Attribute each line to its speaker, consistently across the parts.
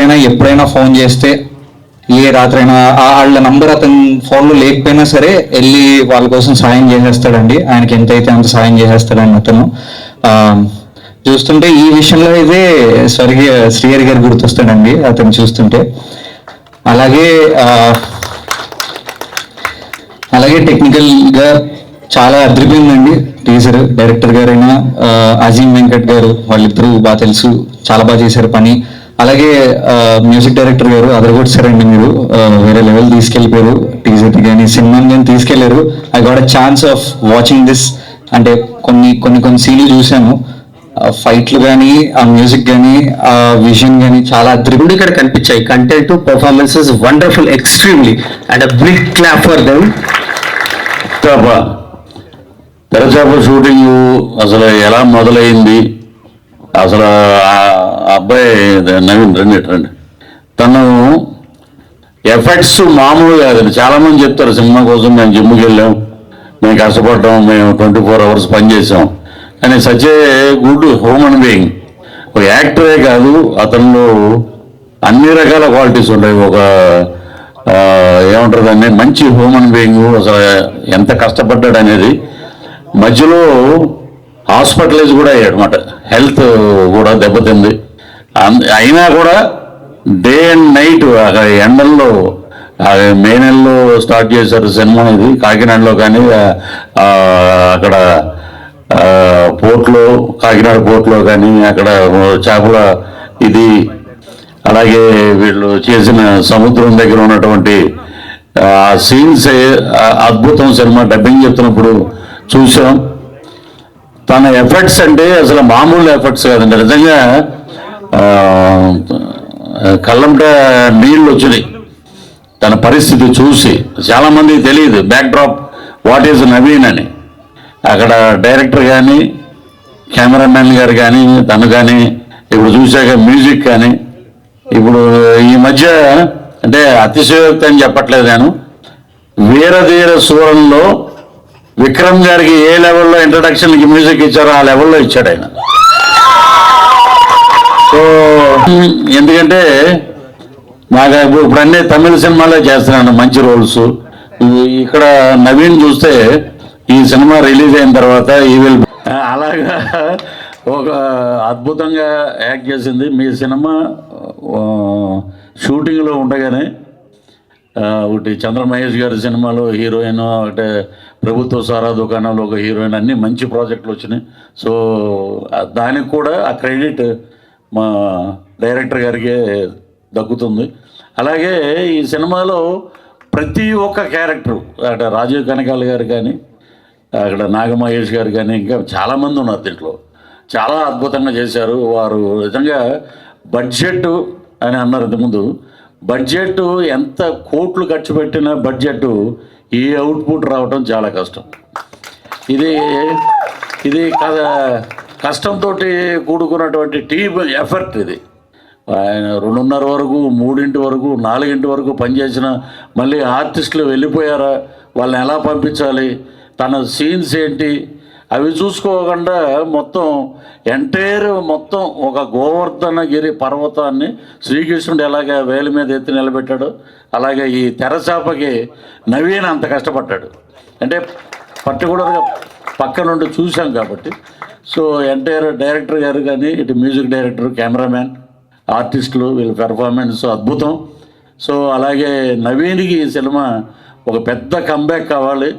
Speaker 1: అయినా ఎప్పుడైనా ఫోన్ చేస్తే, ఏ రాత్రైనా వాళ్ళ నంబర్ అతని ఫోన్లో లేకపోయినా సరే వెళ్ళి వాళ్ళ కోసం సాయం చేసేస్తాడండి. ఆయనకి ఎంతైతే అంత సాయం చేసేస్తాడండి అతను. చూస్తుంటే ఈ విషయంలో అయితే స్వర్గీయ శ్రీహరి గారు గుర్తొస్తాడండి అతను చూస్తుంటే. అలాగే అలాగే టెక్నికల్గా చాలా అదిరిపోయిందండి టీజర్. డైరెక్టర్ గారైనా అజీమ్ వెంకట్ గారు, వాళ్ళిద్దరూ బాగా తెలుసు, చాలా బాగా చేశారు పని. అలాగే మ్యూజిక్ డైరెక్టర్ గారు అదరగొట్టారండి. మీరు వేరే లెవెల్ తీసుకెళ్ళిపోయారు టీజర్ కానీ సినిమాని కానీ తీసుకెళ్లారు. I got a chance of watching this. అంటే కొన్ని సీన్లు చూసాను, ఫైట్లు కానీ, ఆ మ్యూజిక్ కానీ, ఆ విజన్ కానీ చాలా అద్భుతంగా ఇక్కడ కనిపించాయి. Content, performances wonderful, extremely, and a big clap for them.
Speaker 2: Terachapa shooting అసలు ఎలా మొదలైంది, అసలు అబ్బాయి నవీన్ రండి తను ఎఫెక్ట్స్ మామూలు కాదండి. చాలామంది చెప్తారు సినిమా కోసం మేము జిమ్కి వెళ్ళాం, మేము కష్టపడ్డాం, మేము 24 hours పనిచేసాం. కానీ such a good human being. ఒక యాక్టరే కాదు, అతనిలో అన్ని రకాల క్వాలిటీస్ ఉంటాయి. ఒక ఏమంటారు దాన్ని, మంచి హ్యూమన్ బీయింగ్. అసలు ఎంత కష్టపడ్డాడు అనేది. మధ్యలో హాస్పిటలైజ్ కూడా అయ్యాడు అన్నమాట. హెల్త్ కూడా దెబ్బతింది. అయినా కూడా డే అండ్ నైట్ అక్కడ ఎండల్లో, మే నెలలో స్టార్ట్ చేశారు సినిమా. ఇది కాకినాడలో కానీ, అక్కడ పోర్ట్లో, కాకినాడ పోర్ట్లో కానీ, అక్కడ చేపల ఇది, అలాగే వీళ్ళు చేసిన సముద్రం దగ్గర ఉన్నటువంటి సీన్స్ అద్భుతం. సినిమా డబ్బింగ్ చెప్తున్నప్పుడు చూసాం. తన ఎఫర్ట్స్ అంటే అసలు మామూలు ఎఫర్ట్స్ కాదండి. నిజంగా కళ్ళంట నీళ్ళు వచ్చినాయి తన పరిస్థితి చూసి. చాలామందికి తెలియదు back drop what is Naveen అని. అక్కడ డైరెక్టర్ కానీ, కెమెరామెన్ గారు కానీ, తను కానీ, ఇప్పుడు చూశాక మ్యూజిక్ కానీ, ఇప్పుడు ఈ మధ్య అంటే అతిశయోక్తి అని చెప్పట్లేదు నేను, వీరధీర సూరంలో విక్రమ్ గారికి ఏ లెవెల్లో ఇంట్రడక్షన్కి మ్యూజిక్ ఇచ్చారో ఆ లెవెల్లో ఇచ్చాడు ఆయన. సో ఎందుకంటే నాకు ఇప్పుడు అన్నీ తమిళ సినిమాలో చేస్తున్నాను మంచి రోల్స్. ఇక్కడ నవీన్ చూస్తే ఈ సినిమా రిలీజ్ అయిన తర్వాత ఈ విల్ అలాగా ఒక అద్భుతంగా యాక్ట్ చేసింది. మీ సినిమా షూటింగ్లో ఉండగానే ఒకటి చంద్ర మహేష్ గారి సినిమాలో హీరోయిన్, ఒకటి ప్రభుత్వ సారా దుకాణంలో ఒక హీరోయిన్, అన్నీ మంచి ప్రాజెక్టులు వచ్చినాయి. సో దానికి కూడా ఆ క్రెడిట్ మా డైరెక్టర్ గారికే దక్కుతుంది. అలాగే ఈ సినిమాలో ప్రతి ఒక్క క్యారెక్టరు, అక్కడ రాజీవ్ కనకాల గారు కానీ, అక్కడ నాగమహేష్ గారు కానీ, ఇంకా చాలామంది ఉన్నారు దీంట్లో. చాలా అద్భుతంగా చేశారు వారు. నిజంగా బడ్జెట్ అని అన్నారు ఇంతకుముందు. బడ్జెట్ ఎంత కోట్లు ఖర్చు పెట్టిన బడ్జెట్ ఈ అవుట్పుట్ రావటం చాలా కష్టం. ఇది కష్టంతో కూడుకున్నటువంటి టీమ్ ఎఫర్ట్. ఇది ఆయన 2:30 వరకు, 3 వరకు, 4 వరకు పనిచేసిన, మళ్ళీ ఆర్టిస్టులు వెళ్ళిపోయారా, వాళ్ళని ఎలా పంపించాలి, తన సీన్స్ ఏంటి, అవి చూసుకోకుండా మొత్తం ఒక గోవర్ధనగిరి పర్వతాన్ని శ్రీకృష్ణుడు ఎలాగ వేలి మీద ఎత్తి నిలబెట్టాడు, అలాగే ఈ తెరచాపకి నవీన్ అంత కష్టపడ్డాడు. అంటే పర్టికులర్గా పక్క నుండి చూసాం కాబట్టి. సో ఎంటైర్ డైరెక్టర్ గారు కానీ, ఇటు మ్యూజిక్ డైరెక్టర్, కెమెరామ్యాన్, ఆర్టిస్టులు, వీళ్ళ పెర్ఫార్మెన్స్ అద్భుతం. సో అలాగే నవీన్కి ఈ సినిమా ఒక పెద్ద కంబ్యాక్ కావాలి.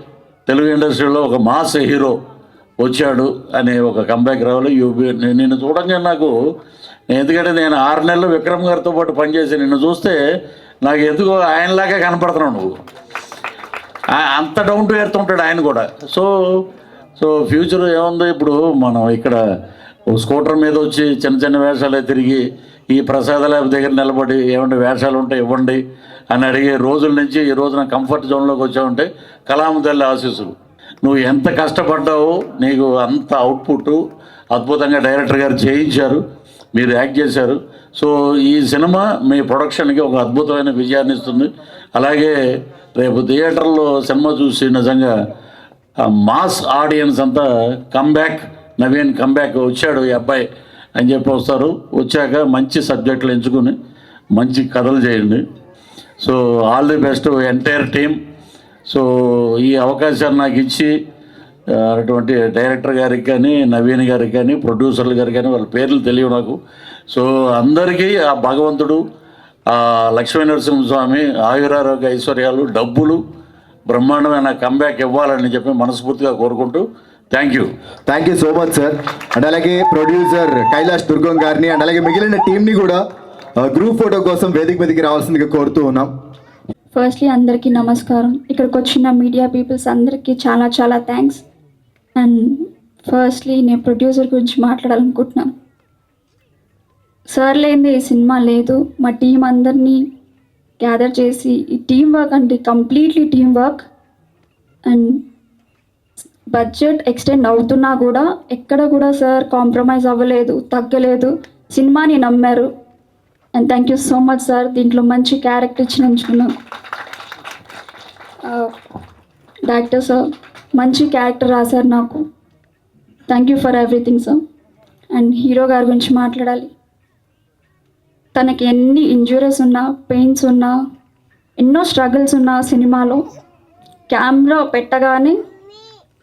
Speaker 2: తెలుగు ఇండస్ట్రీలో ఒక మాస్ హీరో వచ్చాడు అనే ఒక కంబ్యాక్ రావాలి. నిన్ను చూడంగా నాకు, ఎందుకంటే నేను 6 నెలలు విక్రమ్ గారితో పాటు పనిచేసి నిన్ను చూస్తే నాకు ఎందుకో ఆయనలాగా కనపడుతున్నావు నువ్వు. అంత డౌన్ టు ఎర్త్ ఉంటాడు ఆయన కూడా. సో ఫ్యూచర్ ఏముంది, ఇప్పుడు మనం ఇక్కడ స్కూటర్ మీద వచ్చి చిన్న వేషాలే తిరిగి ఈ ప్రసాదాల దగ్గర నిలబడి ఏమంటే వేషాలు ఉంటే ఇవ్వండి అని అడిగే రోజుల నుంచి ఈ రోజున కంఫర్ట్ జోన్లోకి వచ్చావంటే కలాం తల్లి ఆశీస్సులు. నువ్వు ఎంత కష్టపడ్డావో నీకు అంత అవుట్పుట్ అద్భుతంగా డైరెక్టర్ గారు చేయించారు, మీరు యాక్ట్ చేశారు. సో ఈ సినిమా మీ ప్రొడక్షన్కి ఒక అద్భుతమైన విజయాన్ని ఇస్తుంది. అలాగే రేపు థియేటర్లో సినిమా చూసి నిజంగా మాస్ ఆడియన్స్ అంతా కంబ్యాక్, నవీన్ కంబ్యాక్ వచ్చాడు ఈ అబ్బాయి అని చెప్పి వస్తారు. వచ్చాక మంచి సబ్జెక్టులు ఎంచుకుని మంచి కథలు చేయండి. So all the best entire team. So ఈ అవకాశాన్ని నాకు ఇచ్చి అటువంటి డైరెక్టర్ గారికి కానీ, నవీన్ గారికి కానీ, ప్రొడ్యూసర్ల గారికి కానీ, వాళ్ళ పేర్లు తెలియవు నాకు. సో అందరికీ ఆ భగవంతుడు, ఆ లక్ష్మీ నరసింహస్వామి ఆయురారోగ్య ఐశ్వర్యాలు, డబ్బులు, బ్రహ్మాండమైన కంబ్యాక్ ఇవ్వాలని చెప్పి మనస్ఫూర్తిగా కోరుకుంటూ thank you
Speaker 3: so much sir. And అలాగే ప్రొడ్యూసర్ కైలాష్ దుర్గం గారిని అండ్ అలాగే మిగిలిన టీంని కూడా గ్రూప్ ఫోటో కోసం వేదిక మీదకి రావాల్సిందిగా కోరుతూ ఉన్నాం.
Speaker 4: ఫస్ట్లీ అందరికీ నమస్కారం. ఇక్కడికి వచ్చిన మీడియా పీపుల్స్ అందరికీ చాలా చాలా థ్యాంక్స్. అండ్ ఫస్ట్లీ నేను ప్రొడ్యూసర్ గురించి మాట్లాడాలనుకుంటున్నాను. సార్ లేనిదే ఈ సినిమా లేదు. మా టీం అందరినీ గ్యాదర్ చేసి ఈ టీం వర్క్ అంటే completely team work. And budget extend అవుతున్నా కూడా ఎక్కడ కూడా సార్ కాంప్రమైజ్ అవ్వలేదు, తగ్గలేదు, సినిమాని నమ్మారు. And thank you so much sir. దీంట్లో మంచి క్యారెక్టర్ ఇచ్చినందుకున్నాను. డైరెక్టర్ సార్ మంచి క్యారెక్టర్ రాశారు నాకు. Thank you for everything sir. And hero గారి గురించి మాట్లాడాలి. తనకి ఎన్ని ఇంజురీస్ ఉన్నా, పెయిన్స్ ఉన్నా, ఎన్నో స్ట్రగుల్స్ ఉన్నా సినిమాలో కెమెరా పెట్టగానే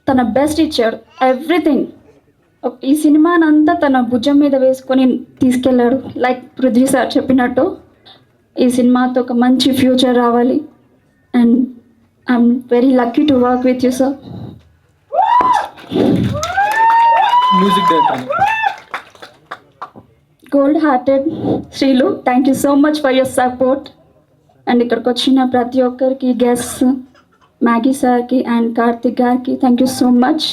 Speaker 4: తన బెస్ట్ ఇచ్చాడు. ఎవ్రీథింగ్ ఈ సినిమానంతా తన భుజం మీద వేసుకొని తీసుకెళ్ళాడు. లైక్ పృథ్వీ సార్ చెప్పినట్టు ఈ సినిమాతో ఒక మంచి ఫ్యూచర్ రావాలి. And I'm very lucky to work with you sir.
Speaker 5: Music director
Speaker 4: gold hearted Srilu, thank you so much for your support. And ఇక్కడికి వచ్చిన ప్రతి ఒక్కరికి, గెస్ట్ మ్యాగీ సార్కి అండ్ కార్తిక్ గారికి thank you so much.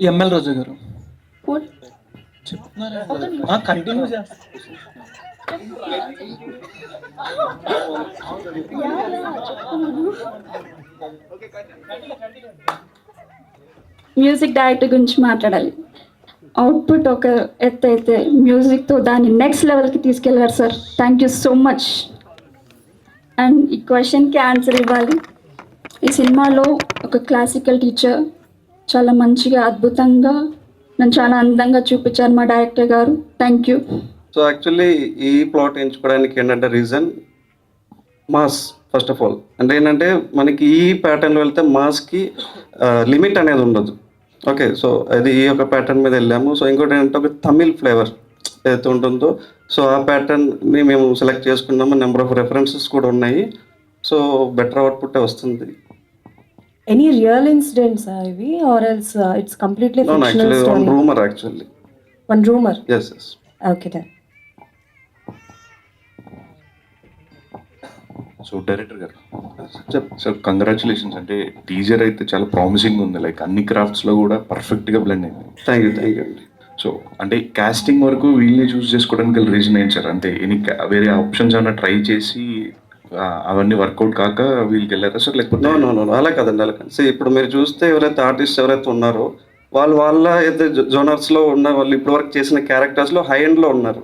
Speaker 5: ML Roja గారు కంటిన్యూ చేస్తారు.
Speaker 4: Music director గురించి మాట్లాడాలి. అవుట్పుట్ ఒక ఎత్తు అయితే మ్యూజిక్తో దాన్ని నెక్స్ట్ లెవెల్కి తీసుకెళ్ళారు sir. Thank you so much. And ఈ క్వశ్చన్కి ఆన్సర్ ఇవ్వాలి. ఈ సినిమాలో ఒక క్లాసికల్ టీచర్ చాలా మంచిగా, అద్భుతంగా, నన్ను చాలా అందంగా చూపించారు మా డైరెక్టర్ గారు. Thank you.
Speaker 6: సో యాక్చువల్లీ ఈ ప్లాట్ ఎంచుకోవడానికి ఏంటంటే reason mass. First of all అంటే ఏంటంటే మనకి ఈ ప్యాటర్న్లో వెళ్తే మాస్కి లిమిట్ అనేది ఉండదు. ఓకే, సో అది ఈ యొక్క ప్యాటర్న్ మీద వెళ్ళాము. సో ఇంకోటి ఏంటంటే ఒక తమిళ్ ఫ్లేవర్ ఏదైతే ఉంటుందో, సో ఆ ప్యాటర్న్ని మేము సెలెక్ట్ చేసుకున్నాము. నెంబర్ ఆఫ్ రెఫరెన్సెస్ కూడా ఉన్నాయి. సో బెటర్ అవుట్పుట్ వస్తుంది.
Speaker 7: Any real incidents ivi or else it's completely
Speaker 6: No,
Speaker 7: fictional
Speaker 6: actually
Speaker 7: story?
Speaker 6: one rumor actually.
Speaker 7: One rumor?
Speaker 6: Yes.
Speaker 7: Okay then.
Speaker 8: So director గారు sir congratulations. అంటే teaser అయితే చాలా promising ఉంది. Like అన్ని క్రాఫ్ట్స్లో కూడా పర్ఫెక్ట్గా బ్లెండ్ అయింది.
Speaker 6: థ్యాంక్ యూ అండి.
Speaker 8: సో అంటే కాస్టింగ్ వరకు వీళ్ళని చూస్ చేసుకోవడానికి రీజన్ ఏంటి సార్? అంటే వేరే ఆప్షన్స్ ఏమైనా ట్రై చేసి అవన్నీ వర్కౌట్ కాక వీళ్ళకి వెళ్ళారా సార్? లేకపోతే
Speaker 6: నో అలా కాదండి, అలా కాదు. ఇప్పుడు మీరు చూస్తే ఎవరైతే ఆర్టిస్ట్ ఎవరైతే ఉన్నారో వాళ్ళ అయితే జోనర్స్లో ఉన్న వాళ్ళు ఇప్పటి వరకు చేసిన క్యారెక్టర్స్లో హై ఎండ్లో ఉన్నారు.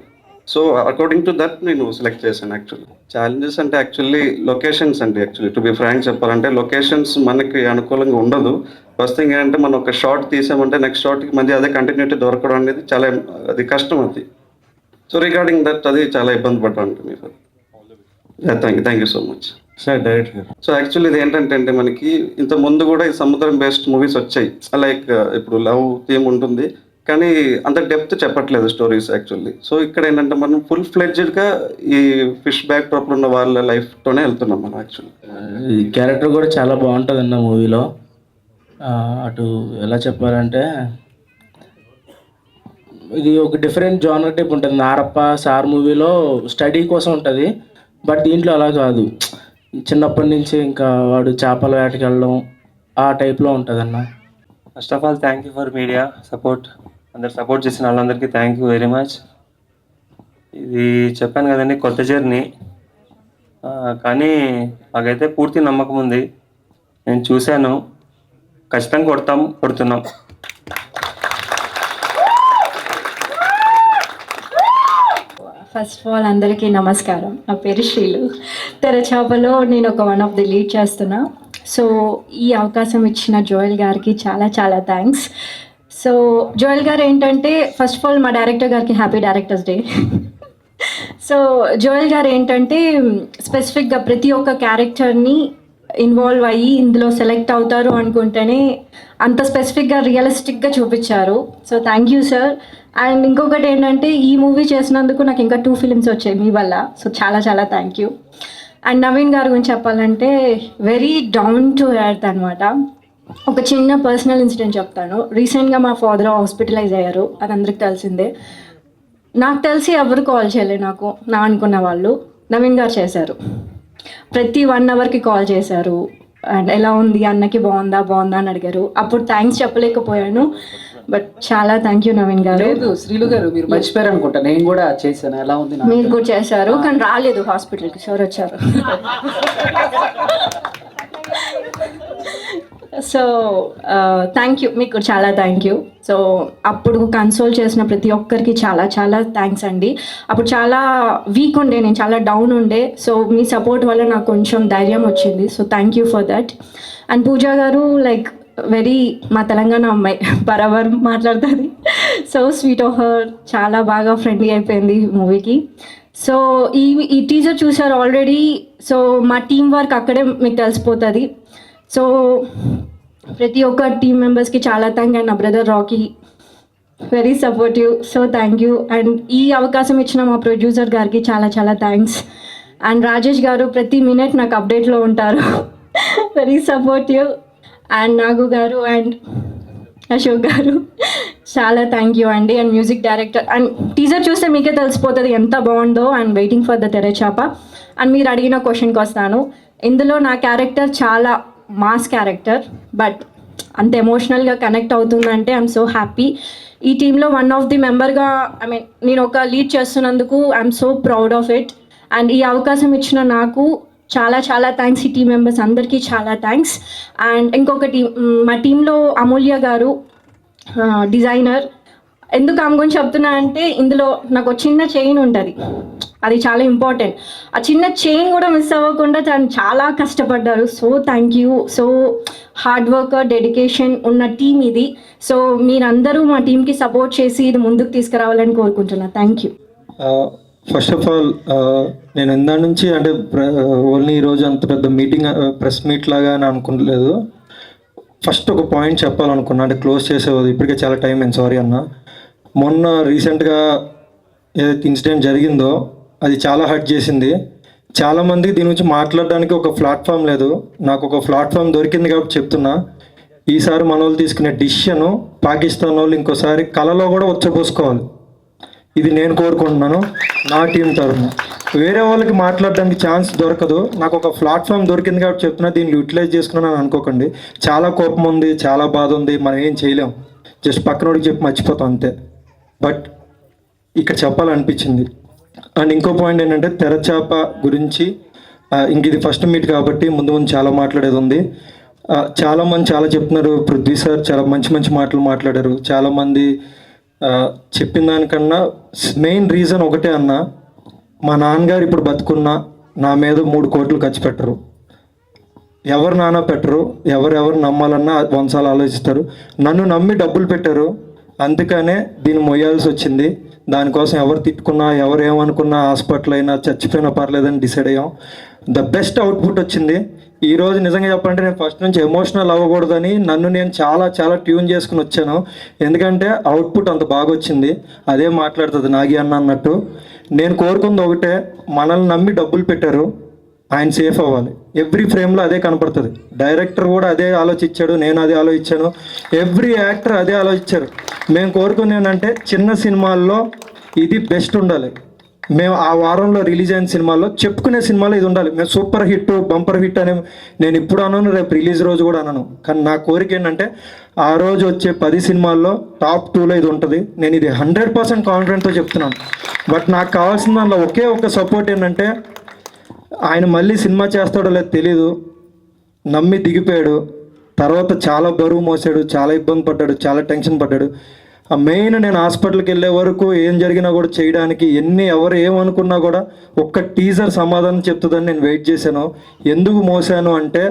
Speaker 6: సో అకార్డింగ్ టు దట్ నేను సెలెక్ట్ చేశాను. యాక్చువల్లీ ఛాలెంజెస్ అంటే యాక్చువల్లీ లొకేషన్స్ అండి. యాక్చువల్లీ టు బి ఫ్రాంక్ చెప్పాలంటే లొకేషన్స్ మనకి అనుకూలంగా ఉండదు. ఫస్ట్ థింగ్ ఏంటంటే మనం ఒక షార్ట్ తీసామంటే నెక్స్ట్ షార్ట్కి మధ్య అదే కంటిన్యూటీ దొరకడం అనేది చాలా అది కష్టం అది. సో రిగార్డింగ్ దట్ అది చాలా ఇబ్బంది పడ్డాను మీరు. Thank you so much
Speaker 8: sir. Director గారు
Speaker 6: సో యాక్చువల్లీ ఇది ఏంటంటే అంటే మనకి ఇంత ముందు కూడా ఈ సముద్రం బేస్డ్ మూవీస్ వచ్చాయి. లైక్ ఇప్పుడు లవ్ థీమ్ ఉంటుంది కానీ అంత డెప్త్ చెప్పట్లేదు స్టోరీస్ యాక్చువల్లీ. సో ఇక్కడ ఏంటంటే మనం ఫుల్ ఫ్లెడ్జ్డ్గా ఈ ఫిష్ బ్యాక్ డ్రాప్లో ఉన్న వాళ్ళ లైఫ్తోనే వెళ్తున్నాం మనం యాక్చువల్లీ.
Speaker 9: ఈ క్యారెక్టర్ కూడా చాలా బాగుంటుంది అన్న మూవీలో. అటు ఎలా చెప్పాలంటే ఇది ఒక డిఫరెంట్ జానర్ టైప్ ఉంటుంది. నారప్ప సార్ మూవీలో స్టడీ కోసం ఉంటుంది, బట్ దీంట్లో అలా కాదు. చిన్నప్పటి నుంచి ఇంకా వాడు చేపల వేటకి వెళ్ళడం ఆ టైప్లో ఉంటుంది అన్న.
Speaker 10: First of all thank you for media support. అందరు సపోర్ట్ చేసిన వాళ్ళందరికీ థ్యాంక్ యూ వెరీ మచ్. ఇది చెప్పాను కదండి, కొత్త జర్నీ, కానీ మాకైతే పూర్తి నమ్మకం ఉంది. నేను చూశాను, ఖచ్చితంగా కొడుతున్నాం.
Speaker 11: ఫస్ట్ ఆఫ్ ఆల్ అందరికీ నమస్కారం. నా పేరు శ్రీలు. తెరచాపలో నేను ఒక వన్ ఆఫ్ ది లీడ్ చేస్తున్నా. సో ఈ అవకాశం ఇచ్చిన జోయల్ గారికి చాలా చాలా థ్యాంక్స్. సో జోయల్ గారు ఏంటంటే ఫస్ట్ ఆఫ్ ఆల్ మా డైరెక్టర్ గారికి happy directors day. So Joel గారు ఏంటంటే స్పెసిఫిక్గా ప్రతి ఒక్క క్యారెక్టర్ని ఇన్వాల్వ్ అయ్యి ఇందులో సెలెక్ట్ అవుతారు అనుకుంటేనే అంత స్పెసిఫిక్గా రియలిస్టిక్గా చూపించారు. So thank you sir. And ఇంకొకటి ఏంటంటే ఈ మూవీ చేసినందుకు నాకు ఇంకా 2 ఫిలిమ్స్ వచ్చాయి మీ వల్ల. సో చాలా చాలా థ్యాంక్ యూ. అండ్ నవీన్ గారి గురించి చెప్పాలంటే వెరీ డౌన్ టు ఎర్త్ అనమాట. ఒక చిన్న పర్సనల్ ఇన్సిడెంట్ చెప్తాను. రీసెంట్గా మా ఫాదర్ హాస్పిటలైజ్ అయ్యారు, అది అందరికి తెలిసిందే. నాకు తెలిసి ఎవరు కాల్ చేయలేదు నాకు, నా అనుకున్న వాళ్ళు. నవీన్ గారు చేశారు. ప్రతి 1 అవర్కి కాల్ చేశారు అండ్ ఎలా ఉంది, అన్నకి బాగుందా అని అడిగారు. అప్పుడు థ్యాంక్స్ చెప్పలేకపోయాను, బట్ చాలా థ్యాంక్ యూ నవీన్ గారు.
Speaker 5: లేదు శ్రీలు గారు, మీరు మర్చిపోయారు అనుకుంటా, నేను కూడా చేశాను. ఎలా ఉంది?
Speaker 11: మీరు కూడా చేశారు, కానీ రాలేదు హాస్పిటల్కి, సార్ వచ్చారు. సో థ్యాంక్ యూ, మీకు చాలా థ్యాంక్ యూ. సో అప్పుడు కన్సోల్ చేసిన ప్రతి ఒక్కరికి చాలా చాలా థ్యాంక్స్ అండి. అప్పుడు చాలా వీక్ ఉండే, నేను చాలా డౌన్ ఉండే. సో మీ సపోర్ట్ వల్ల నాకు కొంచెం ధైర్యం వచ్చింది. So thank you for that. And Pooja గారు లైక్ వెరీ మా తెలంగాణ అమ్మాయి, బరాబర్ మాట్లాడుతుంది. సో స్వీట్ ఆఫ్ హర్, చాలా బాగా ఫ్రెండ్లీ అయిపోయింది మూవీకి. సో ఈ టీజర్ చూసారు ఆల్రెడీ. సో మా టీం వర్క్ అక్కడే మీకు తెలిసిపోతుంది. సో ప్రతి ఒక్క టీమ్ మెంబర్స్కి చాలా థ్యాంక్. అండ్ నా brother Rocky very supportive. So thank you. And ఈ అవకాశం ఇచ్చిన మా ప్రొడ్యూసర్ గారికి చాలా చాలా థ్యాంక్స్. అండ్ రాజేష్ గారు ప్రతి మినిట్ నాకు అప్డేట్లో ఉంటారు, వెరీ సపోర్టివ్. అండ్ నాగు గారు అండ్ అశోక్ గారు చాలా థ్యాంక్ యూ అండి. And music director, and teaser చూస్తే మీకే తెలిసిపోతుంది ఎంత బాగుందో. And waiting for the Terachapa. And మీరు అడిగిన క్వశ్చన్కి వస్తాను. ఇందులో నా క్యారెక్టర్ చాలా మాస్ క్యారెక్టర్, బట్ అంత ఎమోషనల్గా కనెక్ట్ అవుతుందంటే ఐఎమ్ సో హ్యాపీ. ఈ టీంలో వన్ ఆఫ్ ది మెంబర్గా నేను ఒక లీడ్ చేస్తున్నందుకు I'm so proud of it. And ఈ అవకాశం ఇచ్చిన నాకు చాలా చాలా థ్యాంక్స్. ఈ టీం మెంబర్స్ అందరికీ చాలా థ్యాంక్స్. అండ్ ఇంకొకటి, మా టీంలో అమూల్య గారు డిజైనర్. ఎందుకు ఆమె గురించి చెప్తున్నా అంటే ఇందులో నాకు చిన్న చైన్ ఉంటుంది, అది చాలా ఇంపార్టెంట్. ఆ చిన్న చైన్ కూడా మిస్ అవ్వకుండా తను చాలా కష్టపడ్డారు. So thank you. So hard work, dedication ఉన్న టీం ఇది. సో మీరందరూ మా టీంకి సపోర్ట్ చేసి ఇది ముందుకు తీసుకురావాలని కోరుకుంటున్నాను. Thank you.
Speaker 5: First of all నేను ఇందా నుంచి అంటే ఓన్లీ ఈరోజు అంత పెద్ద మీటింగ్ ప్రెస్ మీట్ లాగా అని అనుకోలేదు. ఫస్ట్ ఒక పాయింట్ చెప్పాలనుకున్నా, అంటే క్లోజ్ చేసేది ఇప్పటికే చాలా టైం అయింది, సారీ అన్న. మొన్న రీసెంట్గా ఏదైతే ఇన్సిడెంట్ జరిగిందో అది చాలా హర్ట్ చేసింది. చాలామంది దీని గురించి మాట్లాడడానికి ఒక ప్లాట్ఫామ్ లేదు. నాకు ఒక ప్లాట్ఫామ్ దొరికింది కాబట్టి చెప్తున్నా. ఈసారి మన వాళ్ళు తీసుకునే డిసిషను పాకిస్తాన్ వాళ్ళు ఇంకోసారి కళలో కూడా వచ్చపోసుకోవాలి. ఇది నేను కోరుకుంటున్నాను నా టీం తరఫున. వేరే వాళ్ళకి మాట్లాడడానికి ఛాన్స్ దొరకదు. నాకు ఒక ప్లాట్ఫామ్ దొరికింది కాబట్టి చెప్తున్నా, దీన్ని యూటిలైజ్ చేసుకున్నాను అనుకోకండి. చాలా కోపం ఉంది, చాలా బాధ ఉంది, మనం ఏం చేయలేం, జస్ట్ పక్కనోడికి చెప్పి మర్చిపోతాం అంతే. బట్ ఇక్కడ చెప్పాలనిపించింది. అండ్ ఇంకో పాయింట్ ఏంటంటే తెరచాప గురించి, ఇంక ఇది ఫస్ట్ మీట్ కాబట్టి ముందు ముందు చాలా మాట్లాడేది ఉంది. చాలామంది చాలా చెప్తున్నారు, పృథ్వీ సార్ చాలా మంచి మంచి మాటలు మాట్లాడారు. చాలామంది చెప్పిన దానికన్నా మెయిన్ రీజన్ ఒకటే అన్న, మా నాన్నగారు ఇప్పుడు బతుకున్నా నా మీద 3 కోట్లు ఖర్చు పెట్టరు. ఎవరు నాన్న పెట్టరు, ఎవరెవరు నమ్మాలన్నా 100 సార్లు ఆలోచిస్తారు. నన్ను నమ్మి డబ్బులు పెట్టారు, అందుకనే దీన్ని మొయ్యాల్సి వచ్చింది. దానికోసం ఎవరు తిట్టుకున్నా, ఎవరు ఏమనుకున్నా, హాస్పిటల్ అయినా చచ్చిపోయినా పర్లేదని డిసైడ్ అయ్యాం. ద బెస్ట్ అవుట్పుట్ వచ్చింది. ఈరోజు నిజంగా చెప్పాలంటే నేను ఫస్ట్ నుంచి ఎమోషనల్ అవ్వకూడదని నన్ను నేను చాలా చాలా ట్యూన్ చేసుకుని వచ్చాను. ఎందుకంటే అవుట్పుట్ అంత బాగా వచ్చింది. అదే మాట్లాడుతుంది నాగి అన్న అన్నట్టు. నేను కోరుకుంది ఒకటే, మనల్ని నమ్మి డబ్బులు పెట్టారు, ఆయన సేఫ్ అవ్వాలి. ఎవ్రీ ఫ్రేమ్లో అదే కనపడుతుంది. డైరెక్టర్ కూడా అదే ఆలోచించాడు, నేను అదే ఆలోచించాను, ఎవ్రీ యాక్టర్ అదే ఆలోచించారు. మేము కోరుకుంది ఏంటంటే చిన్న సినిమాల్లో ఇది బెస్ట్ ఉండాలి. మేము ఆ వారంలో రిలీజ్ అయిన సినిమాల్లో చెప్పుకునే సినిమాలో ఇది ఉండాలి. మేము సూపర్ హిట్, బంపర్ హిట్ అని నేను ఇప్పుడు అనను, రేపు రిలీజ్ రోజు కూడా అనను. కానీ నా కోరిక ఏంటంటే ఆ రోజు వచ్చే 10 సినిమాల్లో టాప్ 2లో ఇది ఉంటుంది. నేను ఇది 100% కాన్ఫిడెంట్తో చెప్తున్నాను. బట్ నాకు కావాల్సిన దానిలో ఒకే ఒక సపోర్ట్ ఏంటంటే, ఆయన మళ్ళీ సినిమా చేస్తాడో లేదో తెలీదు, నమ్మి దిగిపోయాడు. తర్వాత చాలా బరువు మోసాడు, చాలా ఇబ్బంది పడ్డాడు, చాలా టెన్షన్ పడ్డాడు. మెయిన్ నేను హాస్పిటల్కి వెళ్ళే వరకు ఏం జరిగినా కూడా చేయడానికి ఎవరు ఏమనుకున్నా కూడా ఒక్క టీజర్ సమాధానం చెప్తుందని నేను వెయిట్ చేశాను. ఎందుకు మోసాను అంటే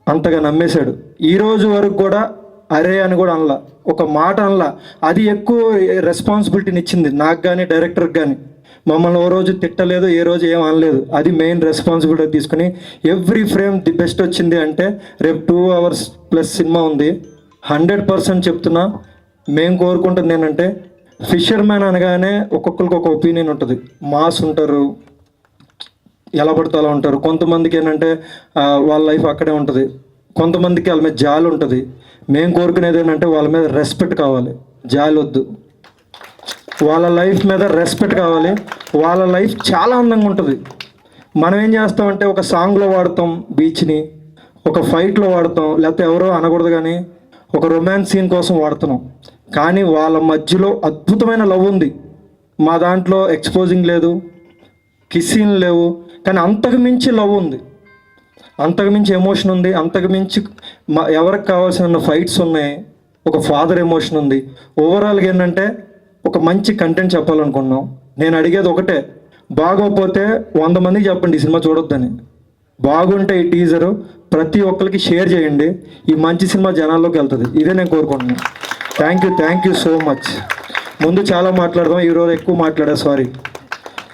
Speaker 5: అంతగా నమ్మేశాడు. ఈ రోజు వరకు కూడా అరే అని కూడా అనలా, ఒక మాట అనలా. అది ఎక్కువ రెస్పాన్సిబిలిటీని ఇచ్చింది నాకు కానీ డైరెక్టర్కి కానీ. మమ్మల్ని ఓ రోజు తిట్టలేదు, ఏ రోజు ఏం అనలేదు. అది మెయిన్ రెస్పాన్సిబిలిటీ తీసుకుని ఎవ్రీ ఫ్రేమ్ ది బెస్ట్ వచ్చింది అంటే రేపు 2 hours ప్లస్ సినిమా ఉంది. 100% చెప్తున్నా. మేము కోరుకుంటుంది ఏంటంటే ఫిషర్మ్యాన్ అనగానే ఒక్కొక్కరికి ఒక ఒపీనియన్ ఉంటుంది. మాస్ ఉంటారు, ఎలా పడితే అలా ఉంటారు. కొంతమందికి ఏంటంటే వాళ్ళ లైఫ్ అక్కడే ఉంటుంది, కొంతమందికి వాళ్ళ మీద జాలి ఉంటుంది. మేము కోరుకునేది ఏంటంటే వాళ్ళ మీద రెస్పెక్ట్ కావాలి, జాలి వద్దు. వాళ్ళ లైఫ్ మీద రెస్పెక్ట్ కావాలి. వాళ్ళ లైఫ్ చాలా అందంగా ఉంటుంది. మనం ఏం చేస్తామంటే ఒక సాంగ్లో వాడతాం బీచ్ని, ఒక ఫైట్లో వాడతాం, లేకపోతే ఎవరో అనకూడదు కానీ ఒక రొమాన్స్ సీన్ కోసం వాడుతున్నాం. కానీ వాళ్ళ మధ్యలో అద్భుతమైన లవ్ ఉంది. మా దాంట్లో ఎక్స్పోజింగ్ లేదు, కిస్సీన్ లేవు, కానీ అంతకు మించి లవ్ ఉంది, అంతకు మించి ఎమోషన్ ఉంది, అంతకు మించి ఎవరికి కావాల్సిన ఫైట్స్ ఉన్నాయి, ఒక ఫాదర్ ఎమోషన్ ఉంది. ఓవరాల్గా ఏంటంటే ఒక మంచి కంటెంట్ చెప్పాలనుకున్నాం. నేను అడిగేది ఒకటే, బాగోకపోతే 100 మందికి చెప్పండి ఈ సినిమా చూడొద్దని. బాగుంటే ఈ టీజరు ప్రతి ఒక్కరికి షేర్ చేయండి. ఈ మంచి సినిమా జనాల్లోకి వెళ్తుంది. ఇదే నేను కోరుకుంటున్నాను. Thank you so much. ముందు చాలా మాట్లాడదాం, ఈరోజు ఎక్కువ మాట్లాడా, sorry.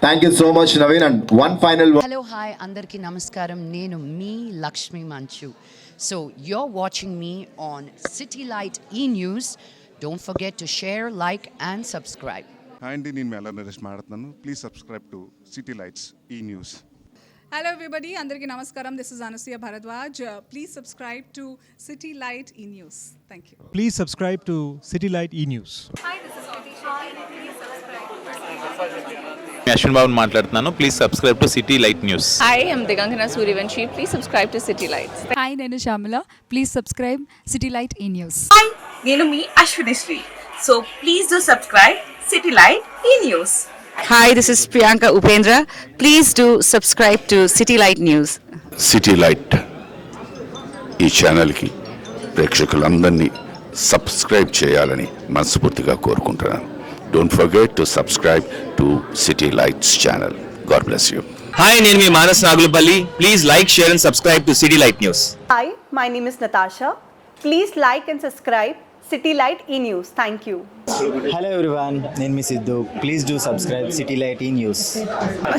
Speaker 3: Thank you so much Naveen. And one final.
Speaker 12: Hello hi అందరికీ నమస్కారం. నేను మీ లక్ష్మి మంచు. So you're watching me on City Light E-News. Don't forget to share, like and subscribe.
Speaker 13: Hi అండి, నేను మెల్ల నరేష్ మాట్లాడుతున్నాను. Please subscribe to City Lights E News.
Speaker 14: Hello everybody, అందరికీ నమస్కారం. This is Anasuya Bharadwaj. Please subscribe to City Light E News. Thank you.
Speaker 15: Please subscribe to City Light E-News.
Speaker 16: Ashwin Babu మాట్లాడుతున్నాను. Please subscribe to City Light News.
Speaker 17: Hi I'm Digangana Suryavanshi. Please subscribe to City Lights.
Speaker 18: Hi నేను Shyamala. Please subscribe City Light E News.
Speaker 19: Hi నేను మీ Ashwinisri. So please do subscribe City Light E News.
Speaker 20: Hi this is Priyanka Upendra. Please do subscribe to City Light News.
Speaker 21: City Light E ఛానల్కి ప్రేక్షకులందరినీ subscribe చేయాలని మనస్ఫూర్తిగా కోరుకుంటున్నాను. Don't forget to subscribe to City Lights channel. God bless you.
Speaker 22: Hi నేను మీ Manas Nagulapalli. Please like, share and subscribe to City Light News.
Speaker 23: Hi my name is Natasha. Please like and subscribe City Light E News. Thank you.
Speaker 24: Hello everyone, నేను మీ Siddhu. Please do subscribe City Light E News.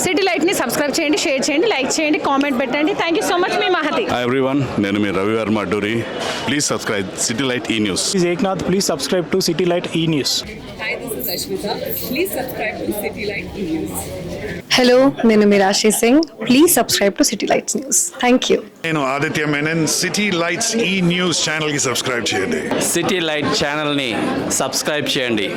Speaker 17: City లైట్ని subscribe చేయండి, share చేయండి, like చేయండి, comment పెట్టండి. Thank you so much. మీ Mahathi.
Speaker 25: Hi everyone, నేను మీ Ravi Varma Adduri. Please subscribe City Light E News.
Speaker 15: Eknath. Please subscribe to City Light E News.
Speaker 14: Hi this is Ashwitha. Please subscribe to City Light E News.
Speaker 7: Hello నేను Meerashi Singh. Please subscribe to City Lights news. Thank you.
Speaker 13: నేను Aditya Menon. City Lights E news ఛానల్కి subscribe చేయండి.
Speaker 22: City light ఛానల్ని subscribe చేయండి.